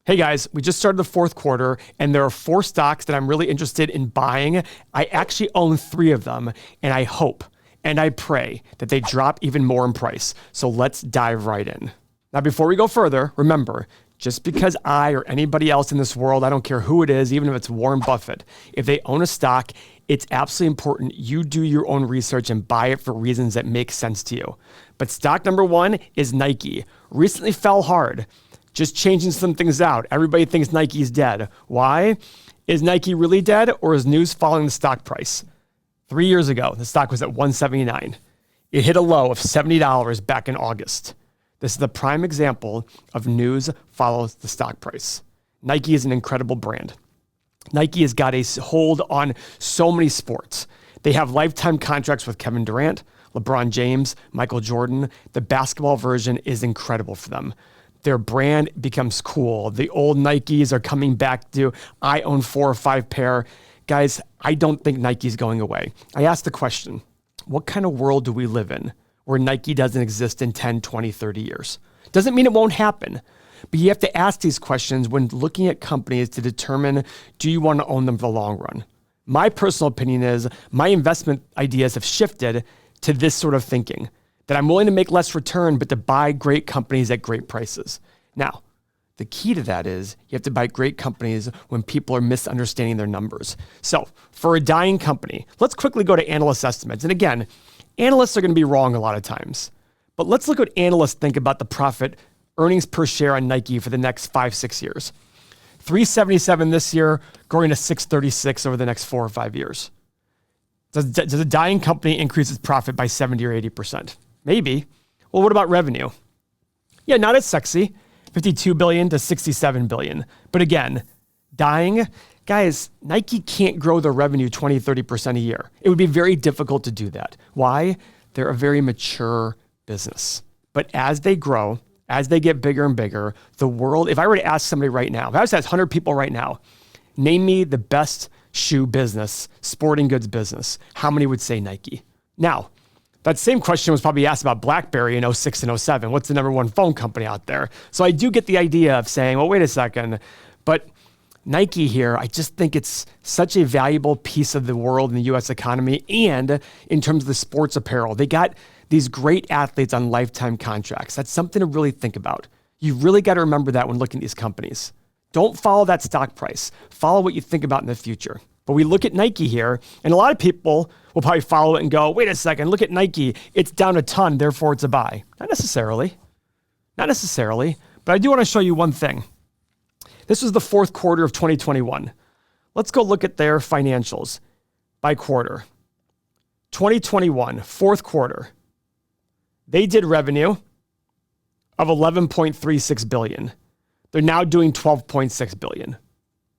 Hey guys, we just started the fourth quarter and there are 4 stocks that I'm really interested in buying. I actually own 3 of them and I hope and I pray that they drop even more in price. So let's dive right in. Now, before we go further, remember, just because I or anybody else in this world, I don't care who it is, even if it's Warren Buffett, if they own a stock, it's absolutely important you do your own research and buy it for reasons that make sense to you. But stock number 1 is Nike. Recently fell hard. Just changing some things out. Everybody thinks Nike's dead. Why? Is Nike really dead, or is news following the stock price? 3 years ago, the stock was at $179. It hit a low of $70 back in August. This is the prime example of news follows the stock price. Nike is an incredible brand. Nike has got a hold on so many sports. They have lifetime contracts with Kevin Durant, LeBron James, Michael Jordan. The basketball version is incredible for them. Their brand becomes cool. The old Nikes are coming back to, I own 4 or 5 pair. Guys, I don't think Nike's going away. I asked the question, what kind of world do we live in where Nike doesn't exist in 10, 20, 30 years? Doesn't mean it won't happen, but you have to ask these questions when looking at companies to determine, do you want to own them for the long run? My personal opinion is my investment ideas have shifted to this sort of thinking, that I'm willing to make less return, but to buy great companies at great prices. Now, the key to that is you have to buy great companies when people are misunderstanding their numbers. So for a dying company, let's quickly go to analyst estimates. And again, analysts are going to be wrong a lot of times, but let's look what analysts think about the profit earnings per share on Nike for the next 5-6 years. $377 this year, growing to $636 over the next 4 or 5 years. Does a dying company increase its profit by 70 or 80%? Maybe. Well, what about revenue? Yeah, not as sexy, $52 billion to $67 billion. But again, dying, guys, Nike can't grow their revenue 20, 30% a year. It would be very difficult to do that. Why? They're a very mature business. But as they grow, as they get bigger and bigger, the world, if I were to ask somebody right now, if I was to ask 100 people right now, name me the best shoe business, sporting goods business, how many would say Nike? Now, that same question was probably asked about BlackBerry in 06 and 07. What's the number 1 phone company out there? So I do get the idea of saying, well, wait a second, but Nike here, I just think it's such a valuable piece of the world in the US economy and in terms of the sports apparel. They got these great athletes on lifetime contracts. That's something to really think about. You really got to remember that when looking at these companies. Don't follow that stock price. Follow what you think about in the future. But we look at Nike here, and a lot of people will probably follow it and go, wait a second, look at Nike. It's down a ton, therefore it's a buy. Not necessarily. Not necessarily. But I do want to show you one thing. This was the fourth quarter of 2021. Let's go look at their financials by quarter. 2021, fourth quarter. They did revenue of $11.36 billion. They're now doing $12.6 billion.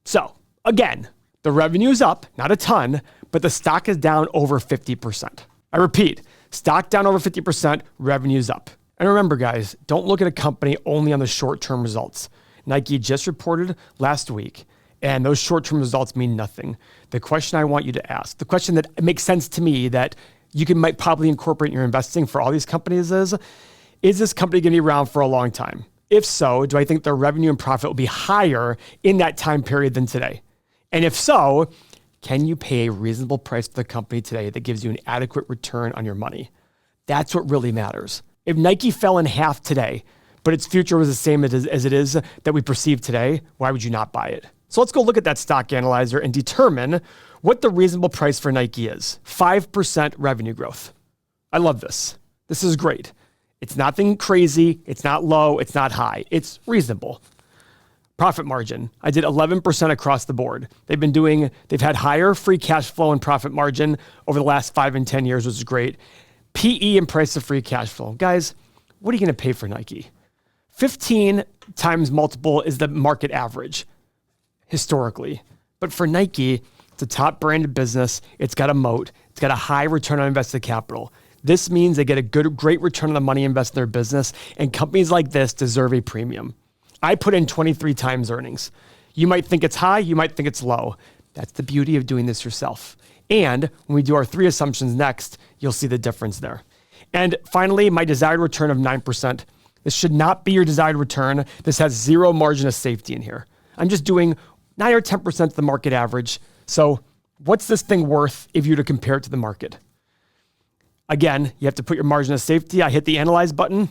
So, again, the revenue is up, not a ton, but the stock is down over 50%. I repeat, stock down over 50%, revenue's up. And remember, guys, don't look at a company only on the short-term results. Nike just reported last week, and those short-term results mean nothing. The question I want you to ask, the question that makes sense to me that you might probably incorporate in your investing for all these companies is this company going to be around for a long time? If so, do I think their revenue and profit will be higher in that time period than today? And if so, can you pay a reasonable price for the company today that gives you an adequate return on your money? That's what really matters. If Nike fell in half today, but its future was the same as it is that we perceive today, why would you not buy it? So let's go look at that stock analyzer and determine what the reasonable price for Nike is. 5% revenue growth. I love this. This is great. It's nothing crazy. It's not low. It's not high. It's reasonable. Profit margin. I did 11% across the board. They've had higher free cash flow and profit margin over the last 5 and 10 years, which is great. PE and price of free cash flow. Guys, what are you going to pay for Nike? 15 times multiple is the market average historically. But for Nike, it's a top branded business. It's got a moat. It's got a high return on invested capital. This means they get a great return on the money invested in their business, and companies like this deserve a premium. I put in 23 times earnings. You might think it's high, you might think it's low. That's the beauty of doing this yourself. And when we do our 3 assumptions next, you'll see the difference there. And finally, my desired return of 9%. This should not be your desired return. This has zero margin of safety in here. I'm just doing 9 or 10% of the market average. So what's this thing worth if you were to compare it to the market? Again, you have to put your margin of safety. I hit the analyze button.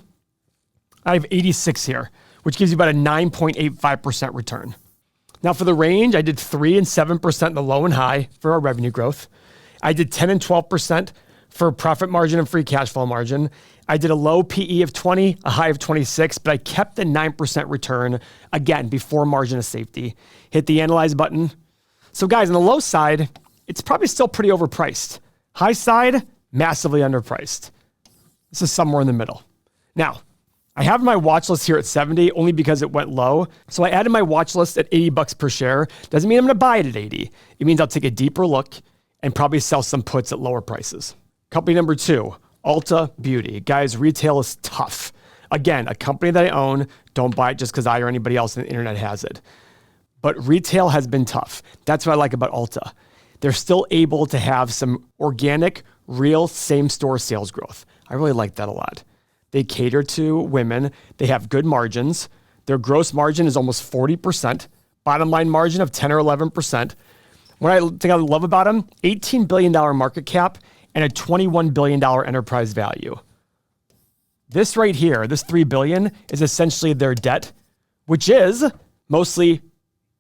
I have 86 here, which gives you about a 9.85% return. Now for the range, I did 3 and 7% in the low and high for our revenue growth. I did 10 and 12% for profit margin and free cash flow margin. I did a low PE of 20, a high of 26, but I kept the 9% return, again, before margin of safety. Hit the analyze button. So guys, on the low side, it's probably still pretty overpriced. High side, massively underpriced. This is somewhere in the middle. Now, I have my watch list here at 70 only because it went low. So I added my watch list at $80 per share. Doesn't mean I'm going to buy it at 80. It means I'll take a deeper look and probably sell some puts at lower prices. Company number 2, Ulta Beauty. Guys, retail is tough. Again, a company that I own, don't buy it just because I or anybody else on the internet has it. But retail has been tough. That's what I like about Ulta. They're still able to have some organic, real same-store sales growth. I really like that a lot. They cater to women. They have good margins. Their gross margin is almost 40%. Bottom line margin of 10 or 11%. What I think I love about them, $18 billion market cap and a $21 billion enterprise value. This right here, this $3 billion is essentially their debt, which is mostly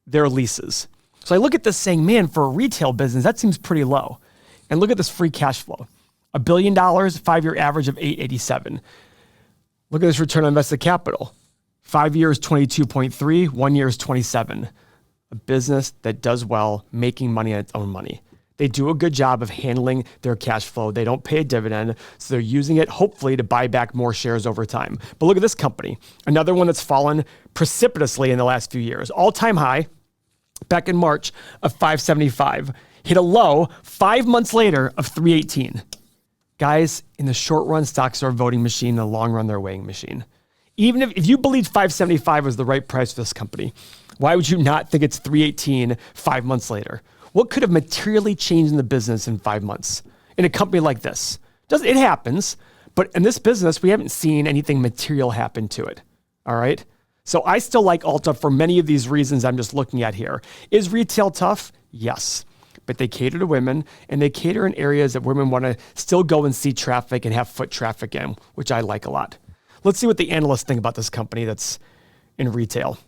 their leases. So I look at this saying, man, for a retail business, that seems pretty low. And look at this free cash flow. $1 billion, 5-year average of 887. Look at this return on invested capital. 5 years, 22.3, 1 year is 27. A business that does well, making money on its own money. They do a good job of handling their cash flow. They don't pay a dividend, so they're using it hopefully to buy back more shares over time. But look at this company, another one that's fallen precipitously in the last few years. All-time high back in March of 575, hit a low 5 months later of 318. Guys, in the short run, stocks are a voting machine. In the long run, they're a weighing machine. Even if you believe 575 was the right price for this company, why would you not think it's 318 5 months later? What could have materially changed in the business in 5 months in a company like this? It happens, but in this business, we haven't seen anything material happen to it. All right. So I still like Ulta for many of these reasons I'm just looking at here. Is retail tough? Yes. But they cater to women, and they cater in areas that women want to still go and see traffic and have foot traffic in, which I like a lot. Let's see what the analysts think about this company that's in retail.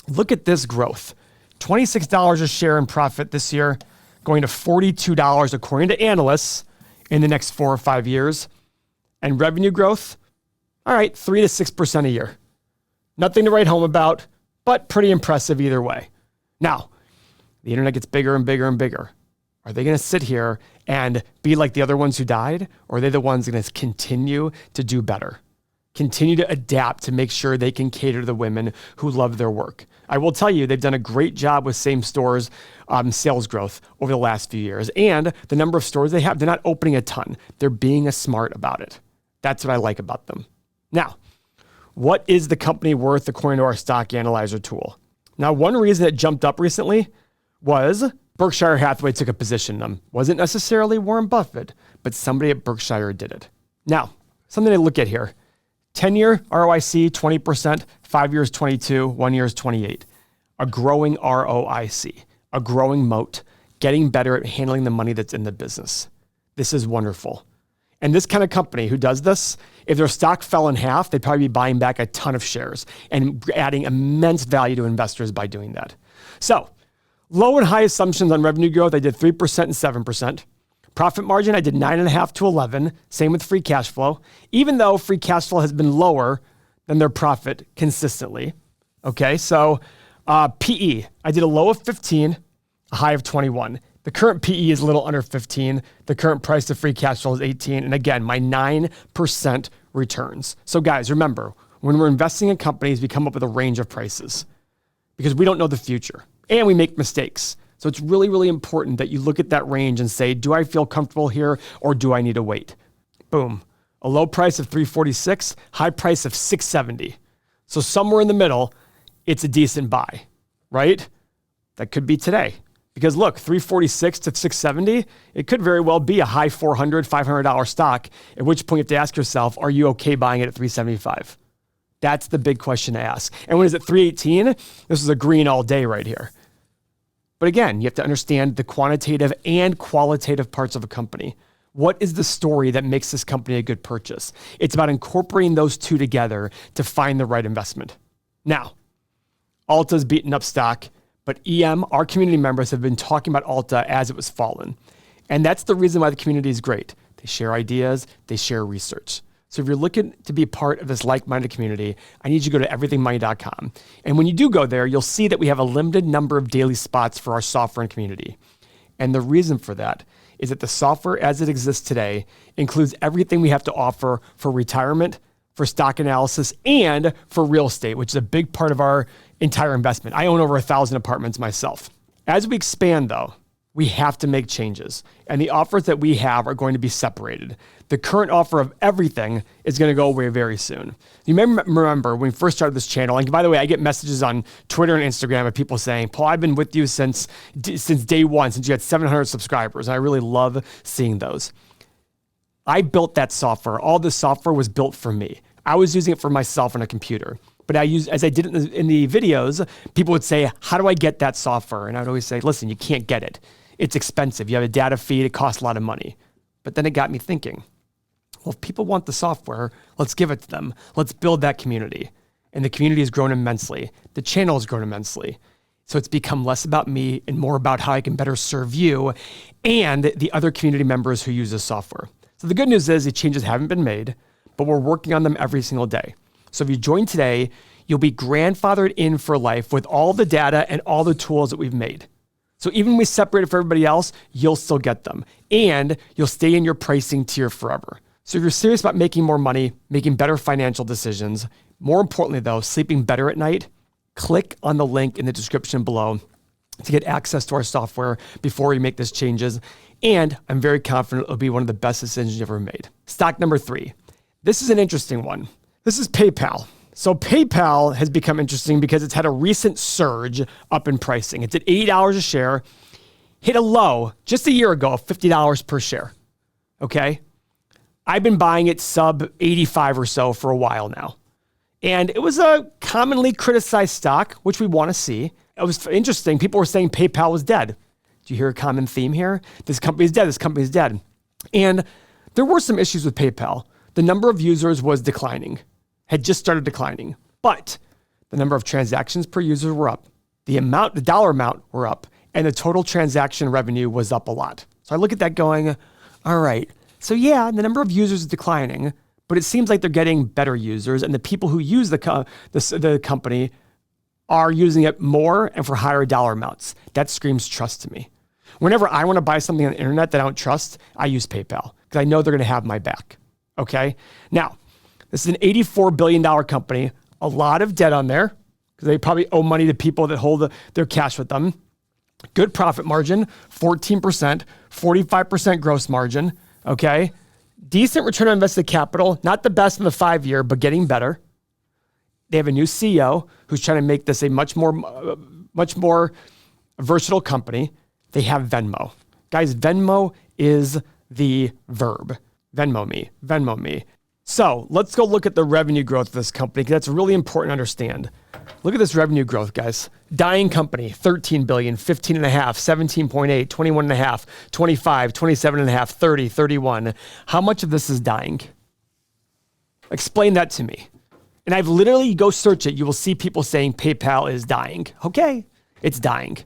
Look at this growth. $26 a share in profit this year, going to $42 according to analysts in the next 4 or 5 years. And revenue growth, all right, 3 to 6% a year. Nothing to write home about, but pretty impressive either way. Now, the internet gets bigger and bigger and bigger. Are they going to sit here and be like the other ones who died? Or are they the ones going to continue to do better? Continue to adapt to make sure they can cater to the women who love their work. I will tell you, they've done a great job with same stores sales growth over the last few years. And the number of stores they have, they're not opening a ton. They're being smart about it. That's what I like about them. Now, what is the company worth according to our stock analyzer tool? Now, one reason it jumped up recently was Berkshire Hathaway took a position in them. Wasn't necessarily Warren Buffett, but somebody at Berkshire did it. Now, something to look at here. 10-year ROIC, 20%, 5 years, 22, 1 year is 28. A growing ROIC, a growing moat, getting better at handling the money that's in the business. This is wonderful. And this kind of company who does this, if their stock fell in half, they'd probably be buying back a ton of shares and adding immense value to investors by doing that. So, low and high assumptions on revenue growth, I did 3% and 7%. Profit margin, I did 9.5 to 11. Same with free cash flow, even though free cash flow has been lower than their profit consistently. Okay, so PE, I did a low of 15, a high of 21. The current PE is a little under 15. The current price of free cash flow is 18. And again, my 9% returns. So guys, remember, when we're investing in companies, we come up with a range of prices because we don't know the future and we make mistakes. So it's really, really important that you look at that range and say, do I feel comfortable here or do I need to wait? Boom. A low price of 346, high price of 670. So somewhere in the middle, it's a decent buy, right? That could be today. Because look, 346 to 670, it could very well be a high $400, $500 stock, at which point you have to ask yourself, are you okay buying it at 375? That's the big question to ask. And when is it 318? This is a green all day right here. But again, you have to understand the quantitative and qualitative parts of a company. What is the story that makes this company a good purchase? It's about incorporating those two together to find the right investment. Now, Alta's beaten up stock, but EM, our community members, have been talking about Alta as it was fallen. And that's the reason why the community is great. They share ideas, they share research. So if you're looking to be part of this like-minded community, I need you to go to everythingmoney.com. And when you do go there, you'll see that we have a limited number of daily spots for our software and community. And the reason for that is that the software as it exists today includes everything we have to offer for retirement, for stock analysis, and for real estate, which is a big part of our entire investment. I own over 1,000 apartments myself. As we expand though, we have to make changes. And the offers that we have are going to be separated. The current offer of everything is going to go away very soon. You may remember when we first started this channel, and by the way, I get messages on Twitter and Instagram of people saying, Paul, I've been with you since day one, since you had 700 subscribers. And I really love seeing those. I built that software. All this software was built for me. I was using it for myself on a computer. But as I did it in the videos, people would say, how do I get that software? And I'd always say, listen, you can't get it. It's expensive. You have a data feed. It costs a lot of money. But then it got me thinking, well, if people want the software, let's give it to them. Let's build that community. And the community has grown immensely. The channel has grown immensely. So it's become less about me and more about how I can better serve you and the other community members who use this software. So the good news is the changes haven't been made, but we're working on them every single day. So if you join today, you'll be grandfathered in for life with all the data and all the tools that we've made. So even when we separate it from everybody else, you'll still get them. And you'll stay in your pricing tier forever. So if you're serious about making more money, making better financial decisions, more importantly though, sleeping better at night, click on the link in the description below to get access to our software before we make these changes. And I'm very confident it'll be one of the best decisions you've ever made. Stock number 3. This is an interesting one. This is PayPal. So PayPal has become interesting because it's had a recent surge up in pricing. It's at $80 a share, hit a low just a year ago of $50 per share. Okay. I've been buying it sub 85 or so for a while now. And it was a commonly criticized stock, which we want to see. It was interesting. People were saying PayPal was dead. Do you hear a common theme here? This company is dead. This company is dead. And there were some issues with PayPal. The number of users was declining, had just started declining, but the number of transactions per user were up. The dollar amount were up, and the total transaction revenue was up a lot. So I look at that going, all right. So yeah, the number of users is declining, but it seems like they're getting better users, and the people who use the company are using it more and for higher dollar amounts. That screams trust to me. Whenever I want to buy something on the internet that I don't trust, I use PayPal because I know they're going to have my back. Okay. Now, this is an $84 billion company, a lot of debt on there because they probably owe money to people that hold their cash with them. Good profit margin, 14%, 45% gross margin. Okay. Decent return on invested capital, not the best in the 5-year, but getting better. They have a new CEO who's trying to make this a much more versatile company. They have Venmo. Guys, Venmo is the verb. Venmo me. So let's go look at the revenue growth of this company because that's really important to understand. Look at this revenue growth, guys. Dying company, 13 billion, 15 and a half, 17.8, 21 and a half, 25, 27 and a half, 30, 31. How much of this is dying? Explain that to me. And I've literally, go search it. You will see people saying PayPal is dying. Okay, it's dying.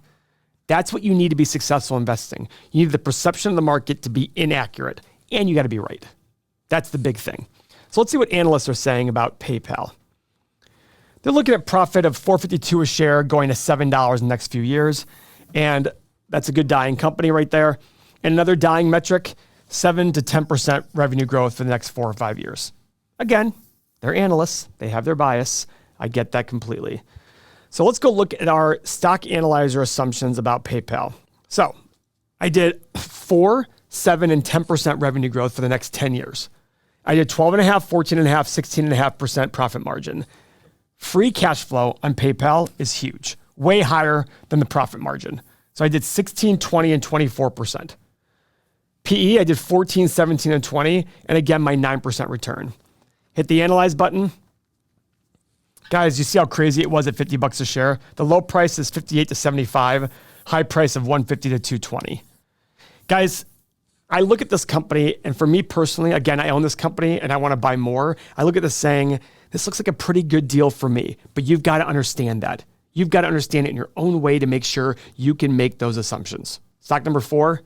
That's what you need to be successful investing. You need the perception of the market to be inaccurate, and you got to be right. That's the big thing. So let's see what analysts are saying about PayPal. They're looking at profit of $4.52 a share going to $7 in the next few years. And that's a good dying company right there. And another dying metric, 7 to 10% revenue growth for the next 4 or 5 years. Again, they're analysts. They have their bias. I get that completely. So let's go look at our stock analyzer assumptions about PayPal. So I did 4, 7, and 10% revenue growth for the next 10 years. I did 12.5, 14.5, 16.5% profit margin. Free cash flow on PayPal is huge, way higher than the profit margin. So I did 16, 20, and 24%. PE, I did 14, 17, and 20, and again, my 9% return. Hit the analyze button. Guys, you see how crazy it was at $50 a share? The low price is 58 to 75, high price of 150 to 220. Guys, I look at this company, and for me personally, again, I own this company and I want to buy more. I look at this saying, this looks like a pretty good deal for me, but you've got to understand that. You've got to understand it in your own way to make sure you can make those assumptions. Stock number 4,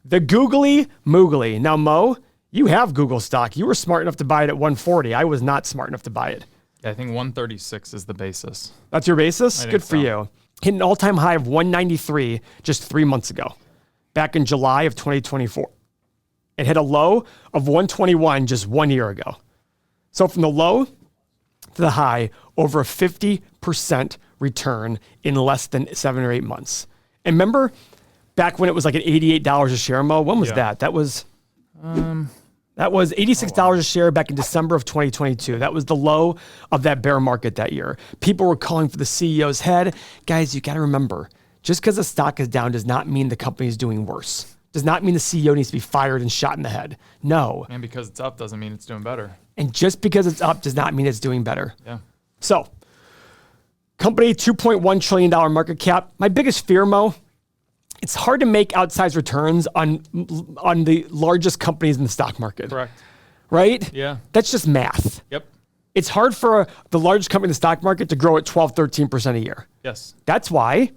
the Googly Moogly. Now, Mo, you have Google stock. You were smart enough to buy it at 140. I was not smart enough to buy it. Yeah, I think 136 is the basis. That's your basis? Good for you. Hit an all-time high of 193 just 3 months ago, back in July of 2024. It hit a low of 121 just 1 year ago. So from the low to the high, over a 50% return in less than 7 or 8 months. And remember back when it was like at $88 a share, Mo? When was that? That was $86 a share back in December of 2022. That was the low of that bear market that year. People were calling for the CEO's head. Guys, you got to remember, just because the stock is down does not mean the company is doing worse. Does not mean the CEO needs to be fired and shot in the head. No. And because it's up doesn't mean it's doing better. And just because it's up does not mean it's doing better. Yeah. So, company, $2.1 trillion market cap. My biggest fear, Mo, it's hard to make outsized returns on the largest companies in the stock market. Correct. Right? Yeah. That's just math. Yep. It's hard for the largest company in the stock market to grow at 12, 13% a year. Yes. That's why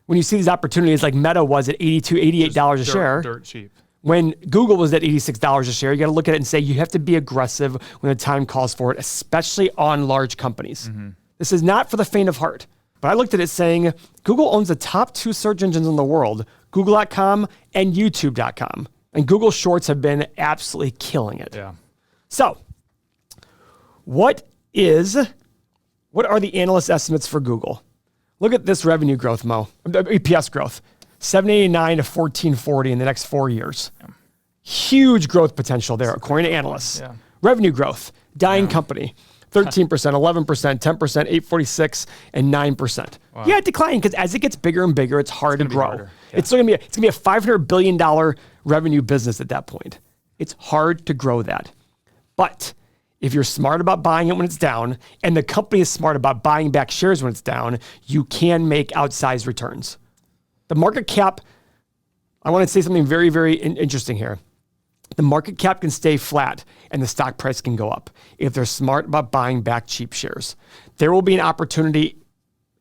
when you see these opportunities like Meta was at $88 a share. Dirt cheap. When Google was at $86 a share, you got to look at it and say you have to be aggressive when the time calls for it, especially on large companies. Mm-hmm. This is not for the faint of heart. But I looked at it saying Google owns the top 2 search engines in the world, Google.com and YouTube.com. And Google Shorts have been absolutely killing it. Yeah. So, what are the analyst estimates for Google? Look at this revenue growth, Mo. EPS growth. $7.89 to $14.40 in the next 4 years. Yeah. Huge growth potential there, according to analysts. Yeah. Revenue growth, dying company. 13%, 11%, 10%, 8.46, and 9%. Wow. Yeah, declining because as it gets bigger and bigger, it's hard to grow. Yeah. It's going to be a $500 billion revenue business at that point. It's hard to grow that. But if you're smart about buying it when it's down, and the company is smart about buying back shares when it's down, you can make outsized returns. The market cap, I want to say something very, very interesting here. The market cap can stay flat and the stock price can go up if they're smart about buying back cheap shares. There will be an opportunity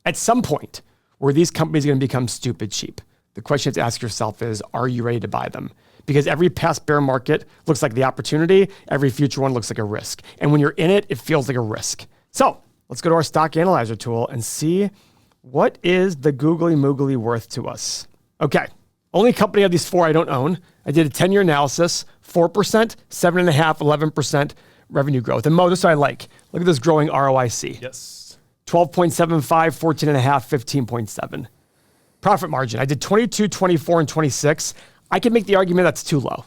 at some point where these companies are going to become stupid cheap. The question you have to ask yourself is, are you ready to buy them? Because every past bear market looks like the opportunity, every future one looks like a risk. And when you're in it, it feels like a risk. So let's go to our stock analyzer tool and see what is the googly moogly worth to us. Okay, only company of these 4 I don't own. I did a 10-year analysis, 4%, 7.5%, 11% revenue growth. And Mo, this is what I like. Look at this growing ROIC. Yes. 12.75, 14.5, 15.7. Profit margin. I did 22, 24, and 26. I can make the argument that's too low.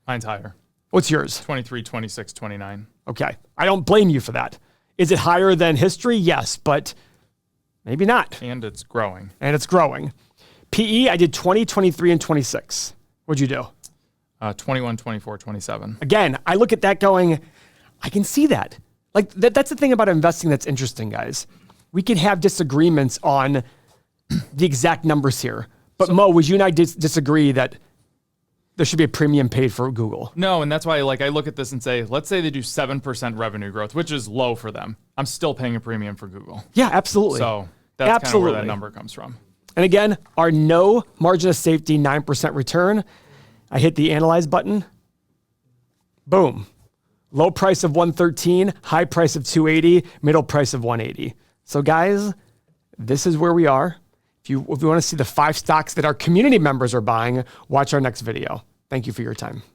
Mine's higher. What's yours? 23, 26, 29. Okay. I don't blame you for that. Is it higher than history? Yes, but maybe not. And it's growing. PE, I did 20, 23, and 26. What'd you do? 21, 24, 27. Again, I look at that going, I can see that. Like that's the thing about investing that's interesting, guys. We can have disagreements on the exact numbers here. But Mo, would you and I disagree that there should be a premium paid for Google? No, and that's why I look at this and say, let's say they do 7% revenue growth, which is low for them. I'm still paying a premium for Google. Yeah, absolutely. So that's kind of where that number comes from. And again, our no margin of safety, 9% return. I hit the analyze button. Boom. Low price of 113, high price of 280, middle price of 180. So guys, this is where we are. If you want to see the 5 stocks that our community members are buying, watch our next video. Thank you for your time.